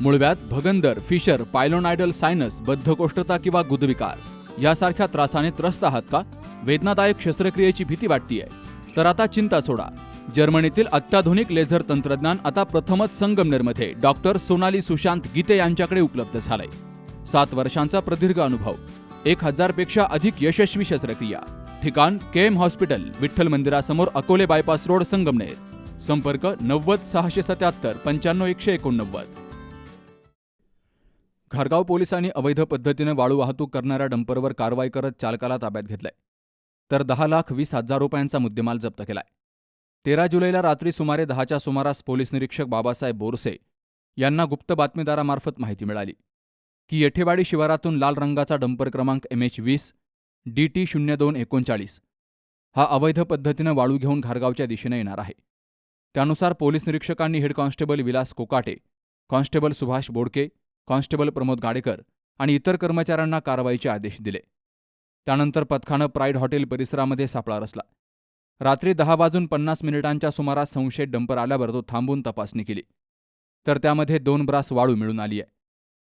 मूळव्याध, भगंदर, fissure, पायलोनायडल sinus, बद्धकोष्ठता किंवा गुदविकार यासारख्या त्रासाने त्रस्त आहात का? वेदनादायक शस्त्रक्रियेची भीती वाटतेय? तर आता चिंता सोडा. जर्मनीतील अत्याधुनिक लेझर तंत्रज्ञान आता प्रथमच संगमनेरमध्ये डॉक्टर सोनाली सुशांत गीते यांच्याकडे उपलब्ध झालंय. 7 वर्षांचा प्रदीर्घ अनुभव, 1000 पेक्षा अधिक यशस्वी शस्त्रक्रिया. ठिकाण केएम हॉस्पिटल, विठ्ठल मंदिरासमोर, अकोले बायपास रोड, संगमनेर. संपर्क 90 677 95 189. घारगाव पोलिसांनी अवैध पद्धतीने वाळू वाहतूक करणाऱ्या डंपरवर कारवाई करत चालकाला ताब्यात घेतलंय. तर 10,20,000 रुपयांचा मुद्देमाल जप्त केलाय. 13 जुलैला रात्री सुमारे 10च्या सुमारास पोलीस निरीक्षक बाबासाहेब बोरसे यांना गुप्त बातमीदारामार्फत माहिती मिळाली की येठेवाडी शिवारातून लाल रंगाचा डंपर क्रमांक MH20 DT 0239 हा अवैध पद्धतीनं वाळू घेऊन घारगावच्या दिशेने येणार आहे. त्यानुसार पोलीस निरीक्षकांनी head constable Vilas Kokate, constable Subhash Bodke, constable Pramod Gadekar आणि इतर कर्मचाऱ्यांना कारवाईचे आदेश दिले. त्यानंतर पथकानं प्राईड हॉटेल परिसरामध्ये सापळा रचला. रात्री 10:50 सुमारास संशयित डंपर आल्यावर तो थांबून तपासणी केली, तर त्यामध्ये 2 ब्रास वाळू मिळून आली आहे.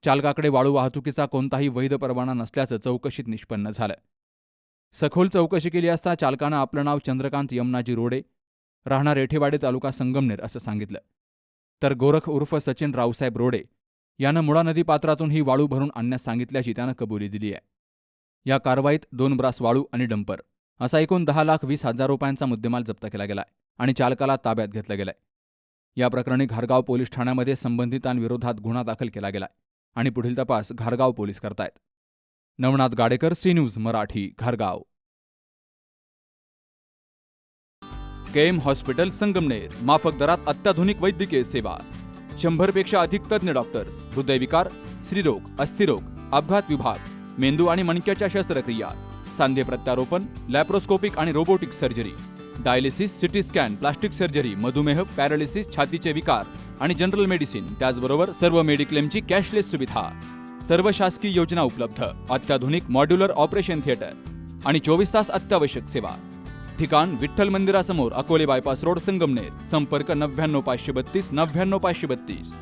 चालकाकडे वाळू वाहतुकीचा कोणताही वैध परवाना नसल्याचं चौकशीत निष्पन्न झालं. सखोल चौकशी केली असता चालकानं आपलं नाव चंद्रकांत यमनाजी रोडे, राहणार येठेवाडी, तालुका संगमनेर असं सांगितलं. तर गोरख उर्फ सचिन रावसाहेब रोडे यानं मुळा नदीपात्रातून ही वाळू भरून आणण्यास सांगितल्याची त्यानं कबुली दिली आहे. या कारवाईत 2 ब्रास वाळू आणि डंपर असा एकूण 10,20,000 रुपयांचा मुद्देमाल जप्त केला गेलाय आणि चालकाला ताब्यात घेतलं गेलंय. या प्रकरणी घारगाव पोलीस ठाण्यामध्ये संबंधितांविरोधात गुन्हा दाखल केला गेलाय आणि पुढील तपास घारगाव पोलीस करतायत. नवनाथ गाडेकर, सी न्यूज मराठी, घारगाव. KM hospital, Sangamner. माफक दरात अत्याधुनिक वैद्यकीय सेवा. 100 पेक्षा अधिक तज्ञ डॉक्टर्स. हृदयविकार, स्त्रीरोग, अस्थिरोग, अपघात विभाग, मेंदू आणि मणक्याच्या शस्त्रक्रिया, सांधे प्रत्यारोपण, लॅप्रोस्कोपिक आणि robotic surgery, dialysis, CT scan, plastic surgery, मधुमेह, पॅरालिसिस, छातीचे विकार आणि जनरल मेडिसिन. त्याचबरोबर सर्व मेडिक्लेमची कॅशलेस सुविधा. सर्व शासकीय योजना उपलब्ध. अत्याधुनिक मॉड्युलर ऑपरेशन थिएटर आणि 24 तास अत्यावश्यक सेवा. ठिकाण विठ्ठल मंदिरासमोर, अकोले बायपास रोड, संगमनेर. संपर्क 99 532 99 532.